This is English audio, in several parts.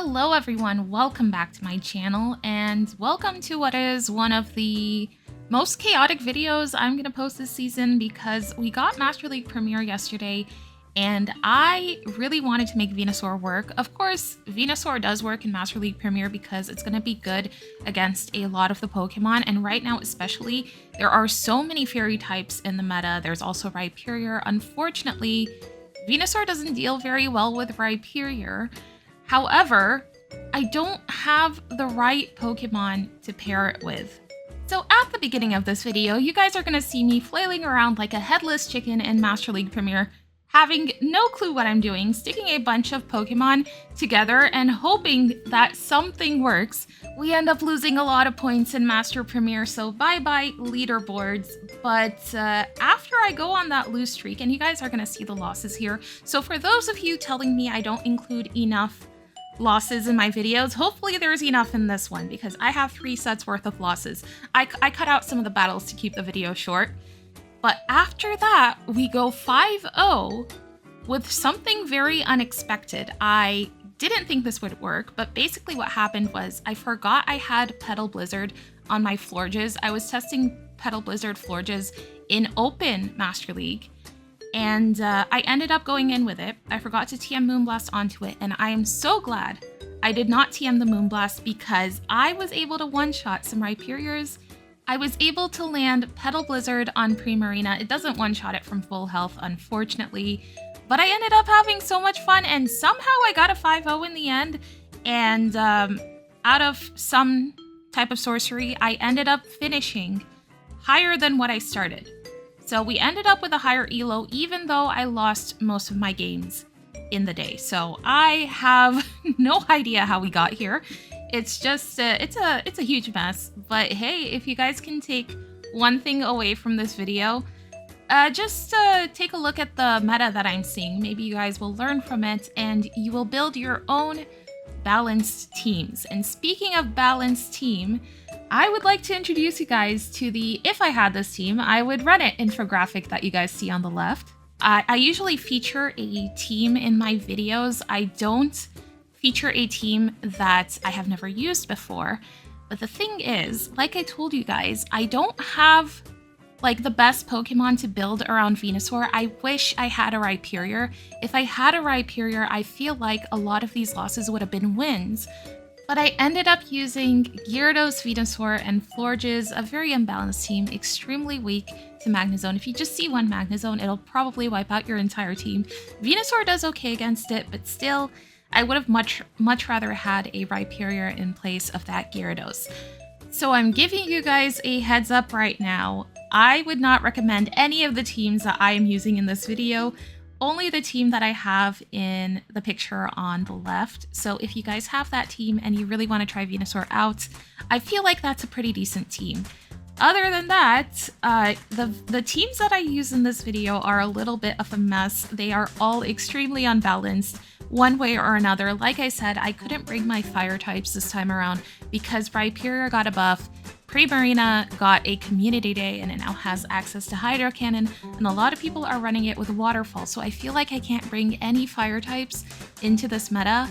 Hello everyone, welcome back to my channel and welcome to what is one of the most chaotic videos I'm going to post this season because we got Master League Premier yesterday and I really wanted to make Venusaur work. Of course, Venusaur does work in Master League Premier because it's going to be good against a lot of the Pokemon, and right now especially, there are so many fairy types in the meta. There's also Rhyperior. Unfortunately, Venusaur doesn't deal very well with Rhyperior. However, I don't have the right Pokemon to pair it with. So at the beginning of this video, you guys are going to see me flailing around like a headless chicken in Master League Premier, having no clue what I'm doing, sticking a bunch of Pokemon together and hoping that something works. We end up losing a lot of points in Master Premier, so bye-bye leaderboards. But after I go on that lose streak, and you guys are going to see the losses here, so for those of you telling me I don't include enough losses in my videos, hopefully there's enough in this one because I have 3 sets worth of losses. I cut out some of the battles to keep the video short. But after that, we go 5-0 with something very unexpected. I didn't think this would work, but basically what happened was I forgot I had Petal Blizzard on my Florges. I was testing Petal Blizzard Florges in Open Master League, and I ended up going in with it. I forgot to TM Moonblast onto it, and I am so glad I did not TM the Moonblast because I was able to one-shot some Rhyperiors. I was able to land Petal Blizzard on Primarina. It doesn't one-shot it from full health, unfortunately, but I ended up having so much fun, and somehow I got a 5-0 in the end, and out of some type of sorcery, I ended up finishing higher than what I started. So we ended up with a higher elo, even though I lost most of my games in the day. So I have no idea how we got here. It's just, it's a huge mess. But hey, if you guys can take one thing away from this video, just take a look at the meta that I'm seeing. Maybe you guys will learn from it and you will build your own balanced teams. And speaking of balanced team, I would like to introduce you guys to the If I Had This Team, I Would Run It infographic that you guys see on the left. I usually feature a team in my videos. I don't feature a team that I have never used before. But the thing is, like I told you guys, I don't have like the best Pokemon to build around Venusaur. I wish I had a Rhyperior. If I had a Rhyperior, I feel like a lot of these losses would have been wins. But I ended up using Gyarados, Venusaur, and Florges, a very imbalanced team, extremely weak to Magnezone. If you just see one Magnezone, it'll probably wipe out your entire team. Venusaur does okay against it, but still, I would have much rather had a Rhyperior in place of that Gyarados. So I'm giving you guys a heads up right now. I would not recommend any of the teams that I am using in this video, only the team that I have in the picture on the left. So if you guys have that team and you really want to try Venusaur out, I feel like that's a pretty decent team. Other than that, the teams that I use in this video are a little bit of a mess. They are all extremely unbalanced one way or another. Like I said, I couldn't bring my fire types this time around because Rhyperior got a buff, Primarina got a community day, and it now has access to Hydro Cannon, and a lot of people are running it with Waterfall, so I feel like I can't bring any fire types into this meta.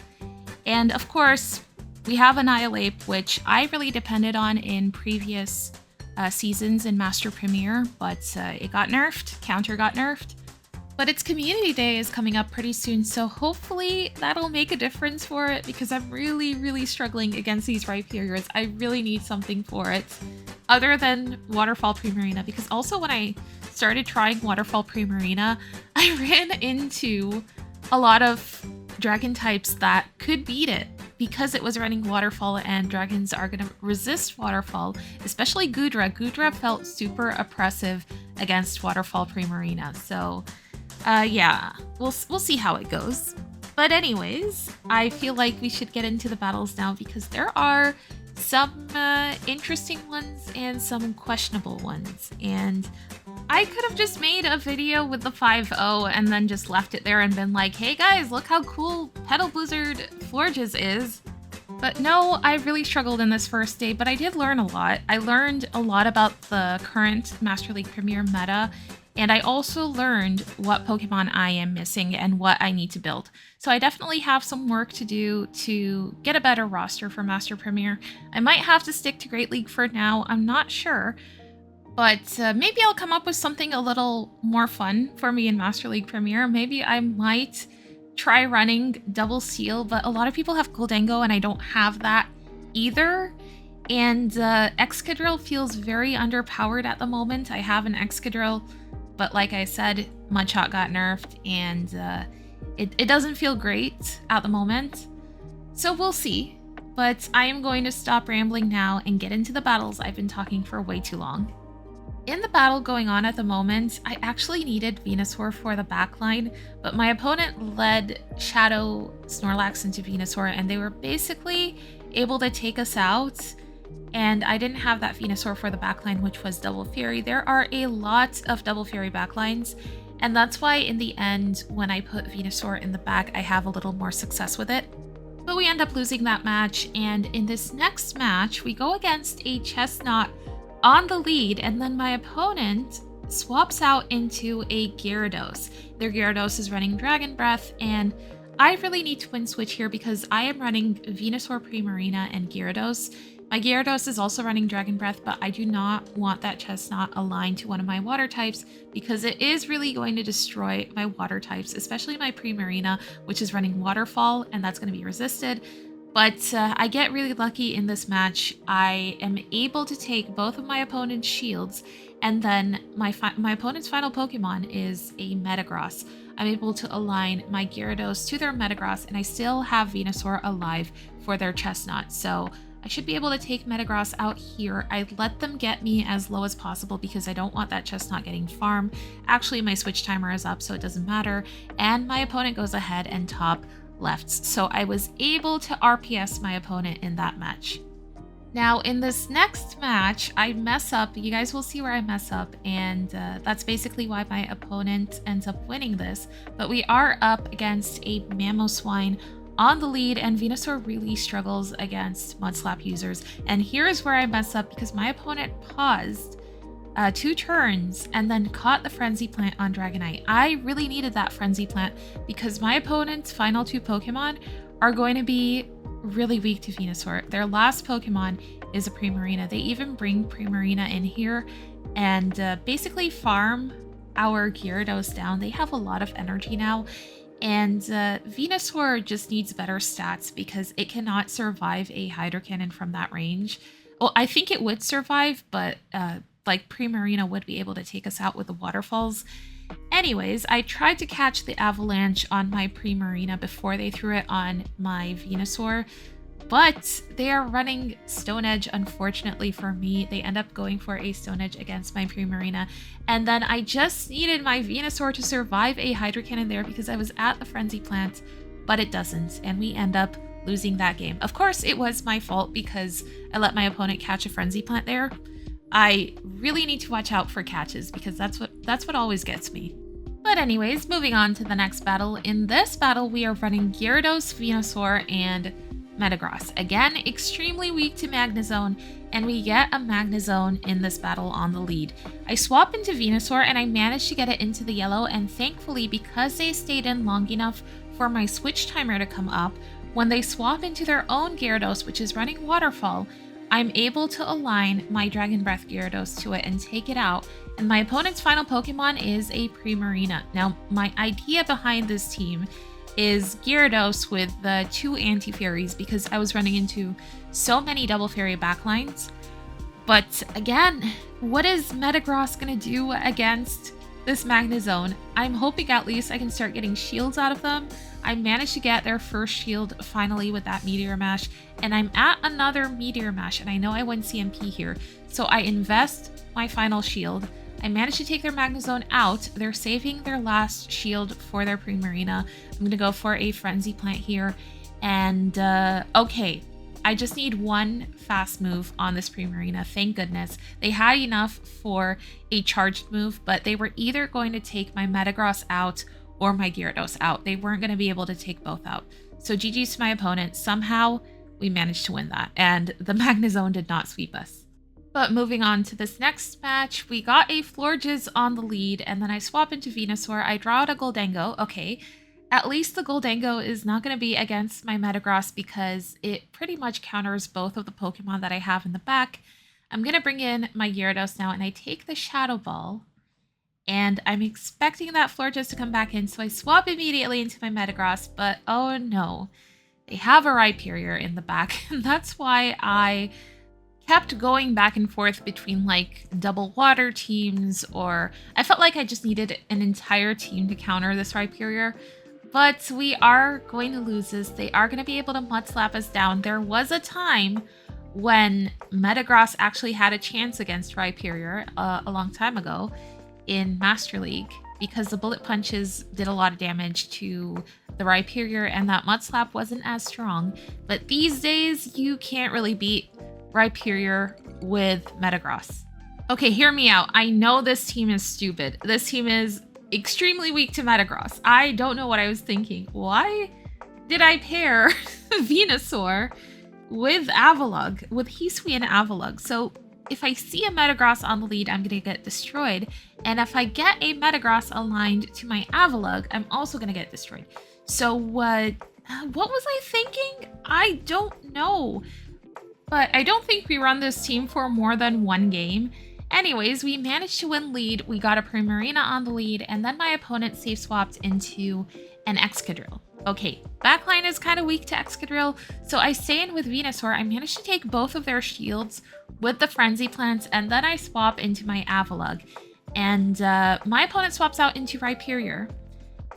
And of course, we have Annihilate, which I really depended on in previous seasons in Master Premier, but it got nerfed, counter got nerfed. But its community day is coming up pretty soon, so hopefully that'll make a difference for it because I'm really struggling against these Rhyperiors. I really need something for it other than Waterfall Primarina, because also when I started trying Waterfall Primarina, I ran into a lot of dragon types that could beat it because it was running Waterfall, and dragons are going to resist Waterfall, especially Goodra. Goodra felt super oppressive against Waterfall Primarina, so yeah, we'll see how it goes. But anyways, I feel like we should get into the battles now because there are some interesting ones and some questionable ones. And I could have just made a video with the 5-0 and then just left it there and been like, hey guys, look how cool Petal Blizzard Florges is. But no, I really struggled in this first day, but I did learn a lot. I learned a lot about the current Master League Premier meta, And I also learned what Pokemon I am missing and what I need to build. So I definitely have some work to do to get a better roster for Master Premier. I might have to stick to Great League for now, I'm not sure. But maybe I'll come up with something a little more fun for me in Master League Premier. Maybe I might try running Double Seal, but a lot of people have Goldango and I don't have that either. And Excadrill feels very underpowered at the moment. I have an Excadrill, but like I said, Mudshot got nerfed and it doesn't feel great at the moment. So we'll see. But I am going to stop rambling now and get into the battles. I've been talking for way too long. In the battle going on at the moment, I actually needed Venusaur for the backline, but my opponent led Shadow Snorlax into Venusaur and they were basically able to take us out. And I didn't have that Venusaur for the backline, which was Double Fury. There are a lot of Double Fury backlines, and that's why in the end, when I put Venusaur in the back, I have a little more success with it. But we end up losing that match, and in this next match, we go against a Chestnut on the lead, and then my opponent swaps out into a Gyarados. Their Gyarados is running Dragon Breath, and I really need to win switch here because I am running Venusaur, Primarina, and Gyarados. My Gyarados is also running Dragon Breath, but I do not want that Chestnut aligned to one of my water types because it is really going to destroy my water types, especially my Primarina, which is running Waterfall, and that's going to be resisted. But I get really lucky in this match. I am able to take both of my opponent's shields, and then my opponent's final Pokemon is a Metagross. I'm able to align my Gyarados to their Metagross, and I still have Venusaur alive for their Chestnut. So I should be able to take Metagross out here. I let them get me as low as possible because I don't want that Chestnut getting farmed. Actually, my switch timer is up, so it doesn't matter. And my opponent goes ahead and top lefts. So I was able to RPS my opponent in that match. Now in this next match, I mess up. You guys will see where I mess up, and that's basically why my opponent ends up winning this. But we are up against a Mamoswine on the lead, and Venusaur really struggles against Mudslap users. And here's where I mess up because my opponent paused 2 turns and then caught the Frenzy Plant on Dragonite. I really needed that Frenzy Plant because my opponent's final 2 Pokemon are going to be really weak to Venusaur. Their last Pokemon is a Primarina. They even bring Primarina in here and basically farm our Gyarados down. They have a lot of energy now, and Venusaur just needs better stats because it cannot survive a Hydro Cannon from that range. Well, I think it would survive, but like Primarina would be able to take us out with the waterfalls. Anyways, I tried to catch the Avalanche on my Primarina before they threw it on my Venusaur, but they are running Stone Edge, unfortunately for me. They end up going for a Stone Edge against my Primarina, and then I just needed my Venusaur to survive a Hydro Cannon there because I was at the Frenzy Plant, but it doesn't, and we end up losing that game. Of course, it was my fault because I let my opponent catch a Frenzy Plant there. I really need to watch out for catches because that's what always gets me. But anyways, moving on to the next battle. In this battle, we are running Gyarados, Venusaur, and Metagross. Again, extremely weak to Magnezone, and we get a Magnezone in this battle on the lead. I swap into Venusaur and I managed to get it into the yellow, and thankfully, because they stayed in long enough for my switch timer to come up, when they swap into their own Gyarados, which is running Waterfall, I'm able to align my Dragon Breath Gyarados to it and take it out, and my opponent's final Pokemon is a Primarina. Now, my idea behind this team is Gyarados with the 2 anti-fairies because I was running into so many double fairy backlines. But again, what is Metagross gonna do against this Magnezone? I'm hoping at least I can start getting shields out of them. I managed to get their first shield finally with that Meteor Mash, and I'm at another Meteor Mash, and I know I won CMP here, so I invest my final shield. I managed to take their Magnezone out. They're saving their last shield for their Primarina. I'm going to go for a Frenzy Plant here, and okay, I just need one fast move on this Primarina. Thank goodness. They had enough for a charged move, but they were either going to take my Metagross out or my Gyarados out. They weren't going to be able to take both out. So GG's to my opponent. Somehow we managed to win that, and the Magnezone did not sweep us. But moving on to this next match, we got a Florges on the lead, and then I swap into Venusaur. I draw out a Goldango. Okay, at least the Goldango is not going to be against my Metagross because it pretty much counters both of the Pokemon that I have in the back. I'm going to bring in my Gyarados now, and I take the Shadow Ball. And I'm expecting that Florges to come back in, so I swap immediately into my Metagross, but oh no. They have a Rhyperior in the back, and that's why I kept going back and forth between like double water teams, or I felt like I just needed an entire team to counter this Rhyperior. But we are going to lose this. They are going to be able to Mud Slap us down. There was a time when Metagross actually had a chance against Rhyperior a long time ago in Master League, because the bullet punches did a lot of damage to the Rhyperior and that Mud Slap wasn't as strong. But these days, you can't really beat Rhyperior with Metagross. Okay, hear me out. I know this team is stupid. This team is extremely weak to Metagross. I don't know what I was thinking. Why did I pair Venusaur with Avalugg, with Hisui and Avalugg? So if I see a Metagross on the lead, I'm going to get destroyed. And if I get a Metagross aligned to my Avalugg, I'm also going to get destroyed. So what was I thinking? I don't know. But I don't think we run this team for more than one game. Anyways, we managed to win lead. We got a Primarina on the lead, and then my opponent safe swapped into an Excadrill. Okay, backline is kind of weak to Excadrill, so I stay in with Venusaur. I managed to take both of their shields with the Frenzy Plants, and then I swap into my Avalugg. And my opponent swaps out into Rhyperior.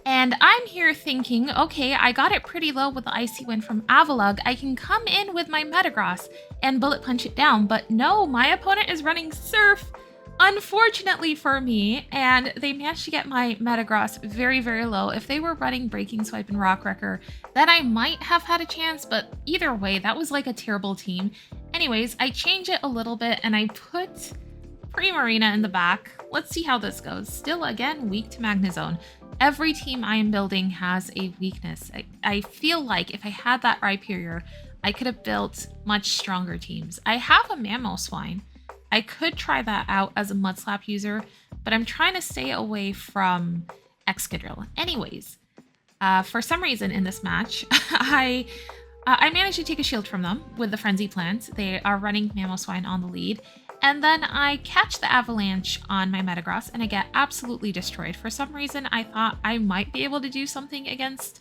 And I'm here thinking, okay, I got it pretty low with the Icy Wind from Avalugg. I can come in with my Metagross and Bullet Punch it down. But no, my opponent is running Surf, unfortunately for me. And they managed to get my Metagross very, very low. If they were running Breaking Swipe and Rock Wrecker, then I might have had a chance. But either way, that was like a terrible team. Anyways, I change it a little bit and I put Primarina in the back. Let's see how this goes. Still, again, weak to Magnezone. Every team I am building has a weakness. I feel like if I had that Rhyperior, I could have built much stronger teams. I have a Mamoswine. I could try that out as a Mud Slap user, but I'm trying to stay away from Excadrill. Anyways, for some reason in this match, I managed to take a shield from them with the Frenzy Plant. They are running Mamoswine on the lead. And then I catch the Avalanche on my Metagross and I get absolutely destroyed. For some reason, I thought I might be able to do something against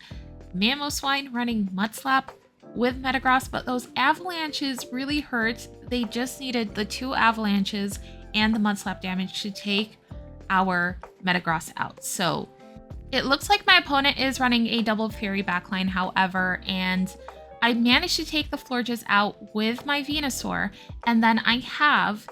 Mamoswine running Mud Slap with Metagross, but those Avalanches really hurt. They just needed the 2 Avalanches and the Mud Slap damage to take our Metagross out. So it looks like my opponent is running a double Fairy backline, however, and I managed to take the Florges out with my Venusaur, and then I have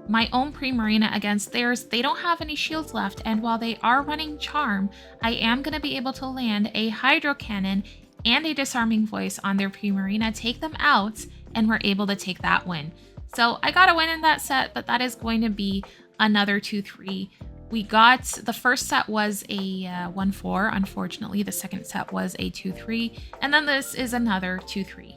my own Primarina against theirs. They don't have any shields left, and while they are running Charm, I am going to be able to land a Hydro Cannon and a Disarming Voice on their Primarina, take them out, and we're able to take that win. So I got a win in that set, but that is going to be another 2-3. We got, the first set was a 1-4, unfortunately. The second set was a 2-3, and then this is another 2-3.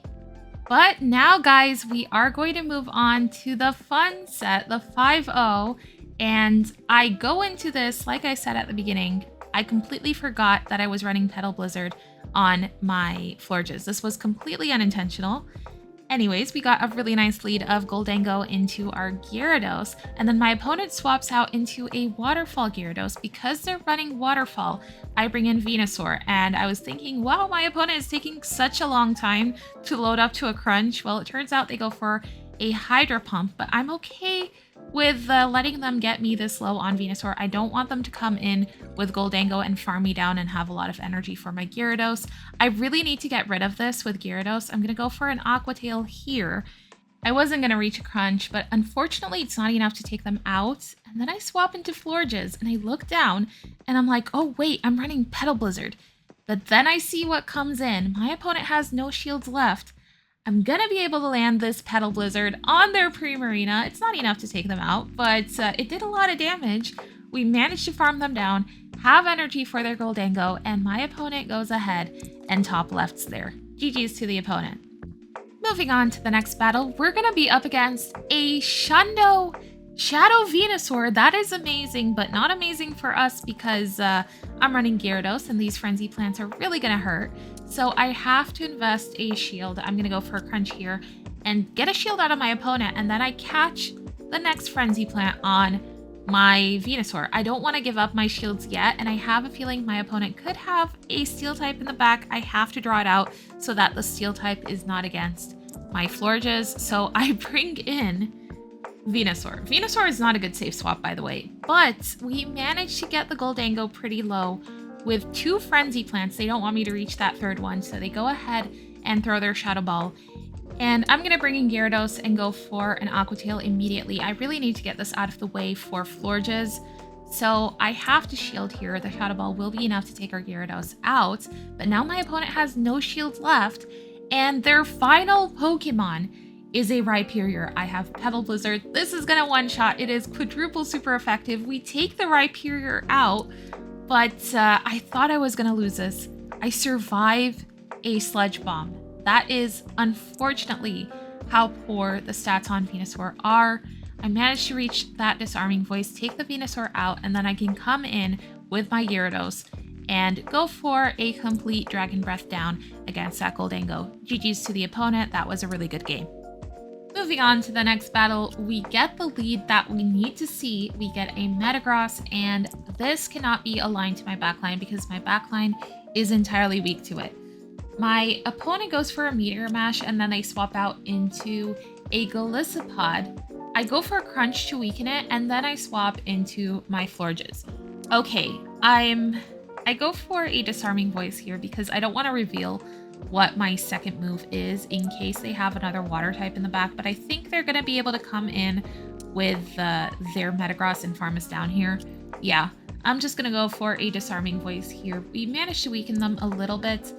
But now, guys, we are going to move on to the fun set, the 5-0, and I go into this, like I said at the beginning, I completely forgot that I was running Petal Blizzard on my Florges. This was completely unintentional. Anyways, we got a really nice lead of Goldango into our Gyarados, and then my opponent swaps out into a Waterfall Gyarados. Because they're running Waterfall, I bring in Venusaur, and I was thinking, wow, my opponent is taking such a long time to load up to a crunch. Well, it turns out they go for a Hydro Pump, but I'm okay with letting them get me this low on Venusaur. I don't want them to come in with Goldango and farm me down and have a lot of energy for my Gyarados. I really need to get rid of this with Gyarados. I'm going to go for an Aqua Tail here. I wasn't going to reach a crunch, but unfortunately it's not enough to take them out. And then I swap into Florges and I look down and I'm like, oh wait, I'm running Petal Blizzard. But then I see what comes in. My opponent has no shields left. I'm gonna be able to land this Petal Blizzard on their Primarina. It's not enough to take them out, but it did a lot of damage. We managed to farm them down, have energy for their Goldango, and my opponent goes ahead and top lefts there. GG's to the opponent. Moving on to the next battle, we're going to be up against a Shadow Venusaur. That is amazing, but not amazing for us because I'm running Gyarados and these Frenzy Plants are really going to hurt. So I have to invest a shield. I'm going to go for a crunch here and get a shield out of my opponent, and then I catch the next Frenzy Plant on my Venusaur. I don't want to give up my shields yet, and I have a feeling my opponent could have a Steel type in the back. I have to draw it out so that the Steel type is not against my Florges. So I bring in Venusaur. Venusaur is not a good safe swap, by the way, but we managed to get the Goldango pretty low with 2 Frenzy Plants. They don't want me to reach that third one, so they go ahead and throw their Shadow Ball. And I'm going to bring in Gyarados and go for an Aqua Tail immediately. I really need to get this out of the way for Florges, so I have to shield here. The Shadow Ball will be enough to take our Gyarados out, but now my opponent has no shields left, and their final Pokemon is a Rhyperior. I have Petal Blizzard. This is going to one-shot. It is quadruple super effective. We take the Rhyperior out, but I thought I was going to lose this. I survive a Sludge Bomb. That is unfortunately how poor the stats on Venusaur are. I managed to reach that Disarming Voice, take the Venusaur out, and then I can come in with my Gyarados and go for a complete Dragon Breath down against that Goldango. GG's to the opponent. That was a really good game. Moving on to the next battle, we get the lead that we need to see. We get a Metagross, and this cannot be aligned to my backline because my backline is entirely weak to it. My opponent goes for a Meteor Mash, and then they swap out into a Golisopod. I go for a Crunch to weaken it, and then I swap into my Florges. Okay, I go for a Disarming Voice here because I don't want to reveal what my second move is in case they have another Water type in the back, but I think they're going to be able to come in with their Metagross and farm us down here. Yeah, I'm just going to go for a Disarming Voice here. We managed to weaken them a little bit,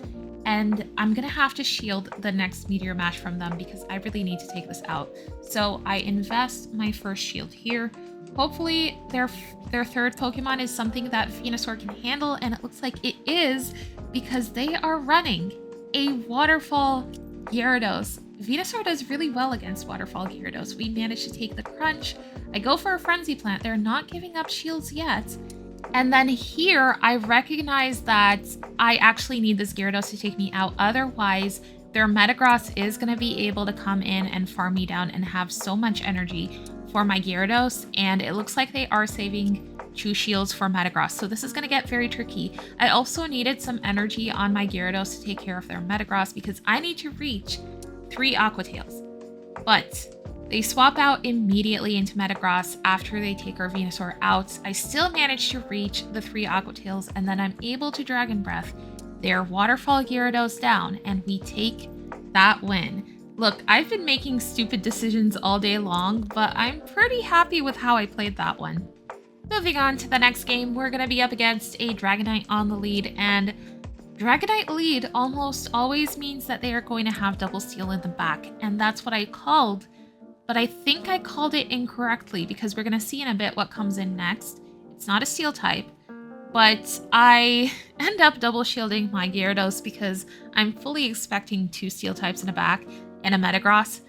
and I'm going to have to shield the next Meteor Mash from them because I really need to take this out. So I invest my first shield here. Hopefully their third Pokemon is something that Venusaur can handle, and it looks like it is because they are running a Waterfall Gyarados. Venusaur does really well against Waterfall Gyarados. We managed to take the Crunch. I go for a Frenzy Plant. They're not giving up shields yet. And then here, I recognize that I actually need this Gyarados to take me out. Otherwise, their Metagross is going to be able to come in and farm me down and have so much energy for my Gyarados. And it looks like they are saving 2 shields for Metagross. So this is going to get very tricky. I also needed some energy on my Gyarados to take care of their Metagross because I need to reach 3 Aqua Tails. But they swap out immediately into Metagross after they take our Venusaur out. I still manage to reach the 3 Aqua Tails, and then I'm able to Dragon Breath their Waterfall Gyarados down, and we take that win. Look, I've been making stupid decisions all day long, but I'm pretty happy with how I played that one. Moving on to the next game, we're going to be up against a Dragonite on the lead, and Dragonite lead almost always means that they are going to have double Steel in the back, and that's what I called. But I think I called it incorrectly because we're going to see in a bit what comes in next. It's not a Steel type, but I end up double shielding my Gyarados because I'm fully expecting 2 Steel types in the back and a Metagross.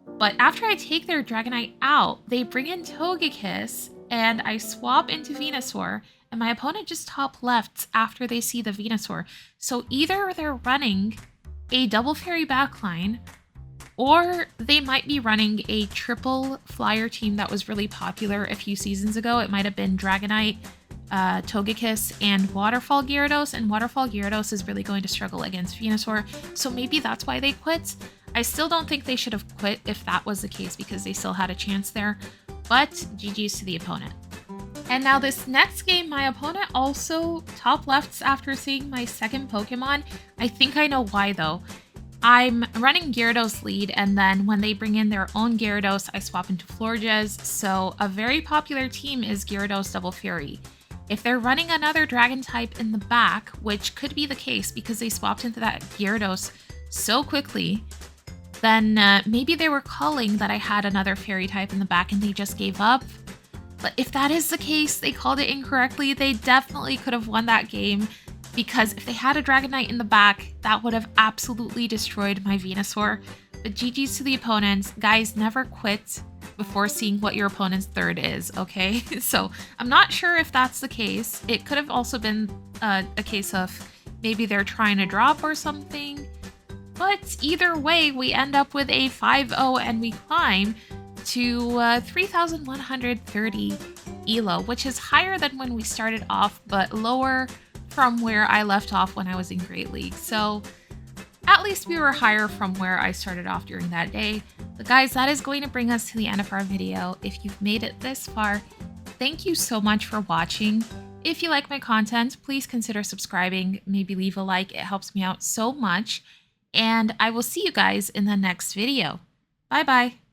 But after I take their Dragonite out, they bring in Togekiss, and I swap into Venusaur, and my opponent just top lefts after they see the Venusaur. So either they're running a double fairy backline, or they might be running a triple flyer team that was really popular a few seasons ago. It might have been Dragonite, Togekiss, and Waterfall Gyarados, and Waterfall Gyarados is really going to struggle against Venusaur, so maybe that's why they quit. I still don't think they should have quit if that was the case because they still had a chance there, but GG's to the opponent. And now this next game, my opponent also top lefts after seeing my second Pokemon. I think I know why though. I'm running Gyarados lead, and then when they bring in their own Gyarados, I swap into Florges, so a very popular team is Gyarados Double Fury. If they're running another Dragon type in the back, which could be the case because they swapped into that Gyarados so quickly, then maybe they were calling that I had another Fairy type in the back and they just gave up. But if that is the case, they called it incorrectly. They definitely could have won that game, because if they had a Dragonite in the back, that would have absolutely destroyed my Venusaur. But GG's to the opponents. Guys, never quit before seeing what your opponent's third is, okay? So I'm not sure if that's the case. It could have also been a case of maybe they're trying to drop or something. But either way, we end up with a 5-0 and we climb to 3,130 ELO, which is higher than when we started off, but lower from where I left off when I was in Great League. So at least we were higher from where I started off during that day. But guys, that is going to bring us to the end of our video. If you've made it this far, thank you so much for watching. If you like my content, please consider subscribing, maybe leave a like. It helps me out so much. And I will see you guys in the next video. Bye bye.